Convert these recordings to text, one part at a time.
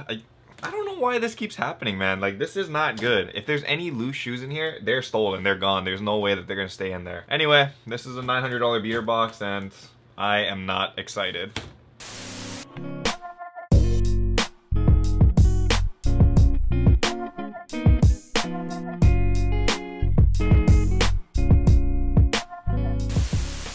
I don't know why this keeps happening, man. Like, this is not good. If there's any loose shoes in here, they're stolen. They're gone. There's no way that they're gonna stay in there. Anyway, this is a $900 beater box, and I am not excited.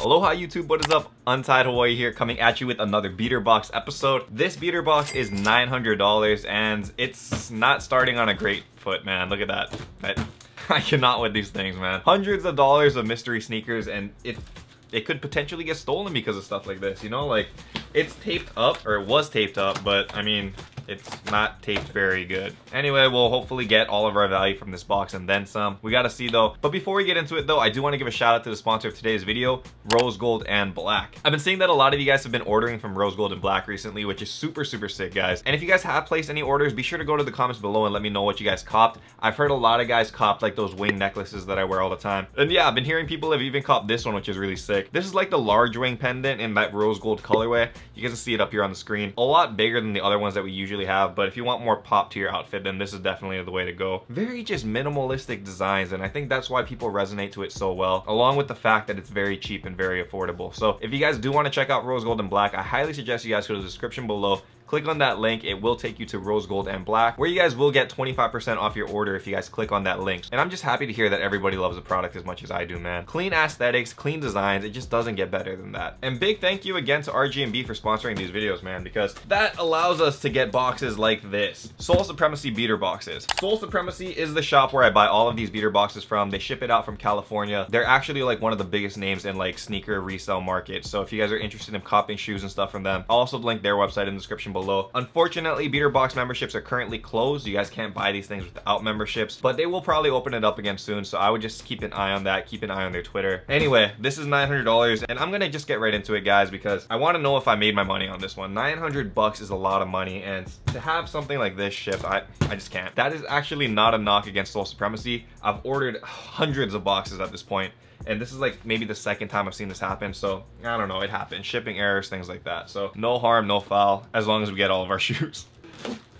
Aloha YouTube, what is up? Untied Hawaii here, coming at you with another beater box episode. This beater box is $900 and it's not starting on a great foot, man. Look at that. I cannot with these things, man. Hundreds of dollars of mystery sneakers, and it could potentially get stolen because of stuff like this, you know? Like, it's taped up, or it was taped up, but I mean, it's not taped very good. Anyway, we'll hopefully get all of our value from this box and then some. We gotta see though. But before we get into it though, I do want to give a shout out to the sponsor of today's video, Rose Gold and Black. I've been seeing that a lot of you guys have been ordering from Rose Gold and Black recently, which is super sick, guys. And if you guys have placed any orders, be sure to go to the comments below and let me know what you guys copped. I've heard a lot of guys copped like those wing necklaces that I wear all the time. And yeah, I've been hearing people have even copped this one, which is really sick. This is like the large wing pendant in that rose gold colorway. You guys can see it up here on the screen. A lot bigger than the other ones that we usually have, but if you want more pop to your outfit, then this is definitely the way to go. Very just minimalistic designs, and I think that's why people resonate to it so well, along with the fact that it's very cheap and very affordable. So if you guys do want to check out Rose Gold and Black, I highly suggest you guys go to the description below. Click on that link. It will take you to Rose Gold and Black, where you guys will get 25% off your order if you guys click on that link. And I'm just happy to hear that everybody loves the product as much as I do, man. Clean aesthetics, clean designs, it just doesn't get better than that. And big thank you again to RG&B for sponsoring these videos, man, because that allows us to get boxes like this. Soul Supremacy beater boxes. Soul Supremacy is the shop where I buy all of these beater boxes from. They ship it out from California. They're actually like one of the biggest names in like sneaker resale market. So if you guys are interested in copying shoes and stuff from them, I'll also link their website in the description below. Unfortunately, beater box memberships are currently closed. You guys can't buy these things without memberships, but they will probably open it up again soon, so I would just keep an eye on that. Keep an eye on their Twitter. Anyway, this is $900, and I'm gonna just get right into it, guys, because I want to know if I made my money on this one. 900 bucks is a lot of money, and to have something like this shipped, I just can't. That is actually not a knock against Soul Supremacy. I've ordered hundreds of boxes at this point, and this is like maybe the second time I've seen this happen, so I don't know, it happens. Shipping errors, things like that. So no harm, no foul, as long as we get all of our shoes.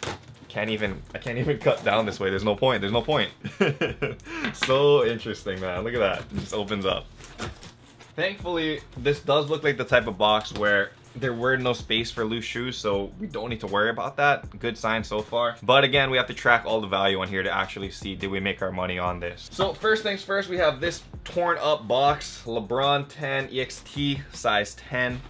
I can't even cut down this way. There's no point. There's no point. So interesting, man. Look at that. It just opens up. Thankfully, this does look like the type of box where there were no space for loose shoes, so we don't need to worry about that. Good sign so far. But again, we have to track all the value on here to actually see, did we make our money on this? So first things first, we have this torn up box, LeBron 10 EXT size 10.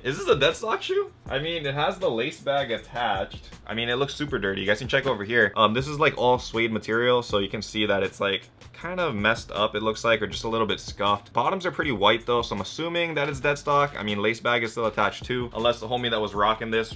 Is this a dead stock shoe? I mean, it has the lace bag attached. I mean, it looks super dirty. You guys can check over here. This is like all suede material, so you can see that it's like kind of messed up, it looks like, or just a little bit scuffed. Bottoms are pretty white though, so I'm assuming that it's dead stock. I mean, lace bag is still attached too, unless the homie that was rocking this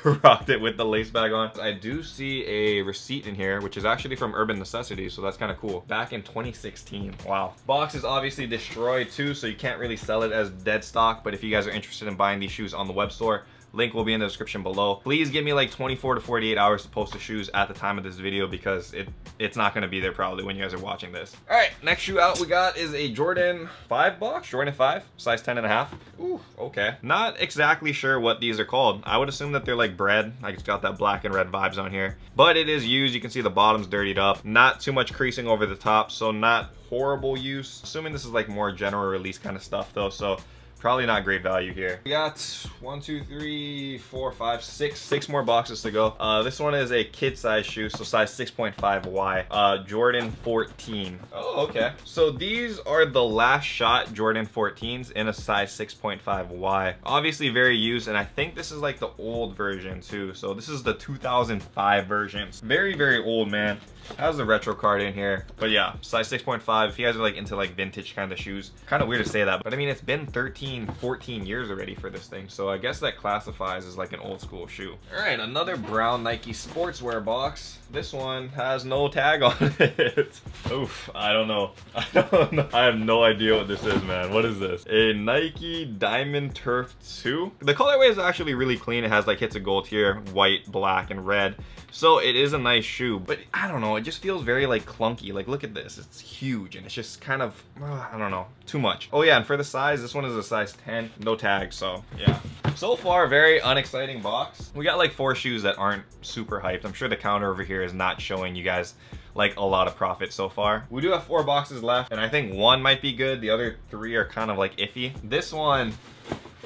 rocked it with the lace bag on. I do see a receipt in here, which is actually from Urban Necessities, so that's kind of cool. Back in 2016. Wow. Box is obviously destroyed too, so you can't really sell it as dead stock, but if you guys are interested in buying these shoes on the web store, link will be in the description below. Please give me like 24 to 48 hours to post the shoes at the time of this video, because it's not going to be there probably when you guys are watching this. All right, next shoe out we got is a Jordan 5 box, Jordan 5, size 10.5. Ooh, okay. Not exactly sure what these are called. I would assume that they're like bread. Like, it's got that black and red vibes on here, but it is used. You can see the bottom's dirtied up. Not too much creasing over the top, so not horrible use. Assuming this is like more general release kind of stuff though, so probably not great value here. We got 1, 2, 3, 4, 5, 6 more boxes to go. This one is a kid size shoe, so size 6.5Y. Jordan 14. Oh, okay. So these are the last shot Jordan 14s in a size 6.5Y. Obviously very used, and I think this is like the old version too. So this is the 2005 version. Very old, man. Has a retro card in here, but yeah, size 6.5. If you guys are like into like vintage kind of shoes, kind of weird to say that, but I mean, it's been 14 years already for this thing, so I guess that classifies as like an old school shoe. All right, another brown Nike sportswear box. This one has no tag on it. Oof, I don't know. I have no idea what this is, man. What is this? A Nike Diamond Turf 2. The colorway is actually really clean. It has like hits of gold here, white, black, and red. So it is a nice shoe, but I don't know, it just feels very like clunky. Like, look at this, it's huge, and it's just kind of, I don't know, too much. Oh yeah, and for the size, this one is a size 10, no tag, so yeah. So far, very unexciting box. We got like 4 shoes that aren't super hyped. I'm sure the counter over here is not showing you guys like a lot of profit so far. We do have 4 boxes left, and I think 1 might be good. The other 3 are kind of like iffy. This one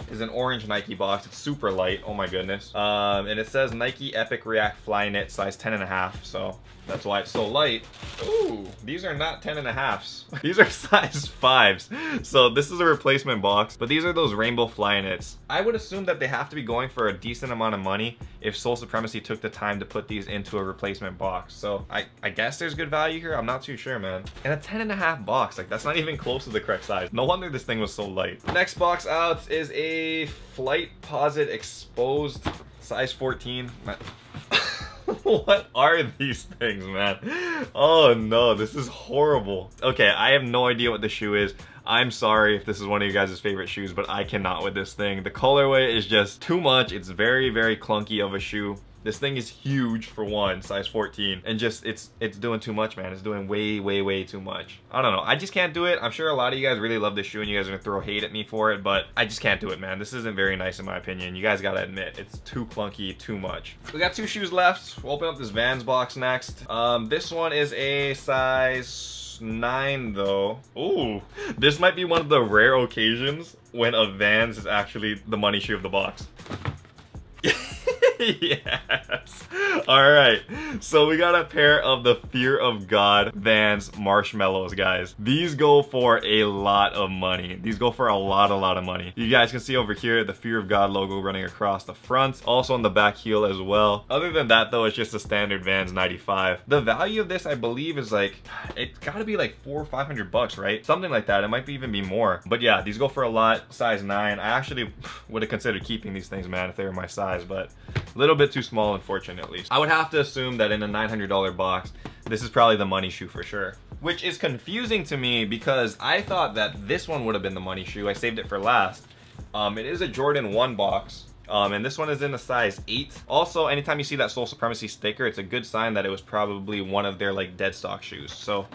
is an orange Nike box. It's super light. Oh my goodness. And it says Nike Epic React Flyknit size 10.5. So that's why it's so light. Ooh, these are not 10.5s. These are size 5s. So this is a replacement box, but these are those rainbow Flyknits. I would assume that they have to be going for a decent amount of money if Soul Supremacy took the time to put these into a replacement box. So I guess there's good value here. I'm not too sure, man. And a 10.5 box, like that's not even close to the correct size. No wonder this thing was so light. Next box out is a Flight Posit Exposed size 14. What are these things, man? Oh no, this is horrible. Okay, I have no idea what the shoe is. I'm sorry if this is one of you guys' favorite shoes, but I cannot with this thing. The colorway is just too much. It's very, very clunky of a shoe. This thing is huge for one, size 14, and just it's doing too much, man. It's doing way too much. I don't know. I just can't do it. I'm sure a lot of you guys really love this shoe and you guys are gonna throw hate at me for it, but I just can't do it, man. This isn't very nice in my opinion. You guys gotta admit, it's too clunky, too much. We got 2 shoes left. We'll open up this Vans box next. This one is a size 9 though. Ooh, this might be one of the rare occasions when a Vans is actually the money shoe of the box. Yes. All right, so we got a pair of the Fear of God Vans Marshmallows, guys. These go for a lot of money. These go for a lot of money. You guys can see over here the Fear of God logo running across the front, also on the back heel as well. Other than that though, it's just a standard Vans 95. The value of this, I believe, is like, it's gotta be like $400 or $500, right? Something like that. It might even be more. But yeah, these go for a lot. Size 9. I actually would have considered keeping these things, man, if they were my size, but a little bit too small, unfortunately. I would have to assume that in a $900 box, this is probably the money shoe for sure. Which is confusing to me because I thought that this one would have been the money shoe. I saved it for last. It is a Jordan 1 box. And this one is in a size 8. Also, anytime you see that Soul Supremacy sticker, it's a good sign that it was probably one of their like dead stock shoes. So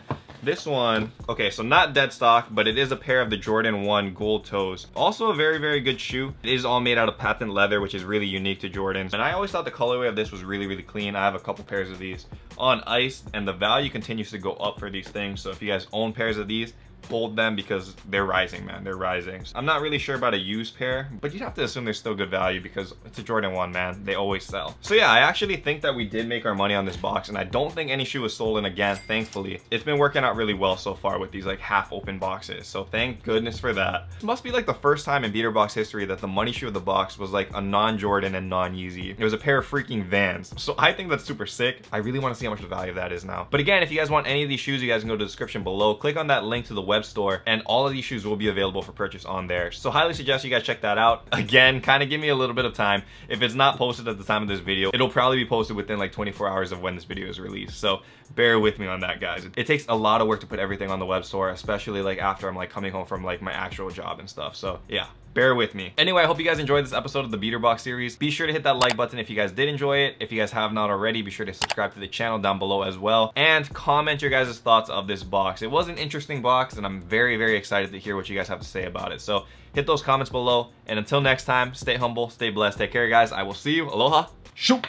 this one, okay, so not dead stock, but it is a pair of the Jordan 1 gold toes. Also a very good shoe. It is all made out of patent leather, which is really unique to Jordans. And I always thought the colorway of this was really clean. I have a couple pairs of these on ice, and the value continues to go up for these things. So if you guys own pairs of these, hold them because they're rising, man. They're rising. I'm not really sure about a used pair, but you'd have to assume there's still good value because it's a Jordan 1, man. They always sell. So yeah, I actually think that we did make our money on this box, and I don't think any shoe was stolen again, thankfully. It's been working out really well so far with these like half open boxes, so thank goodness for that. It must be like the first time in beater box history that the money shoe of the box was like a non-Jordan and non-Yeezy. It was a pair of freaking Vans. So I think that's super sick. I really want to see how much the value of that is now. But again, if you guys want any of these shoes, you guys can go to the description below, click on that link to the web store, and all of these shoes will be available for purchase on there. So highly suggest you guys check that out. Again, kind of give me a little bit of time. If it's not posted at the time of this video, it'll probably be posted within like 24 hours of when this video is released. So bear with me on that, guys. It takes a lot of work to put everything on the web store, especially like after I'm like coming home from like my actual job and stuff. So yeah, bear with me. Anyway, I hope you guys enjoyed this episode of the Beater Box series. Be sure to hit that like button if you guys did enjoy it. If you guys have not already, be sure to subscribe to the channel down below as well. And comment your guys' thoughts of this box. It was an interesting box, and I'm very excited to hear what you guys have to say about it. So hit those comments below. And until next time, stay humble, stay blessed, take care, guys. I will see you. Aloha. Shoot.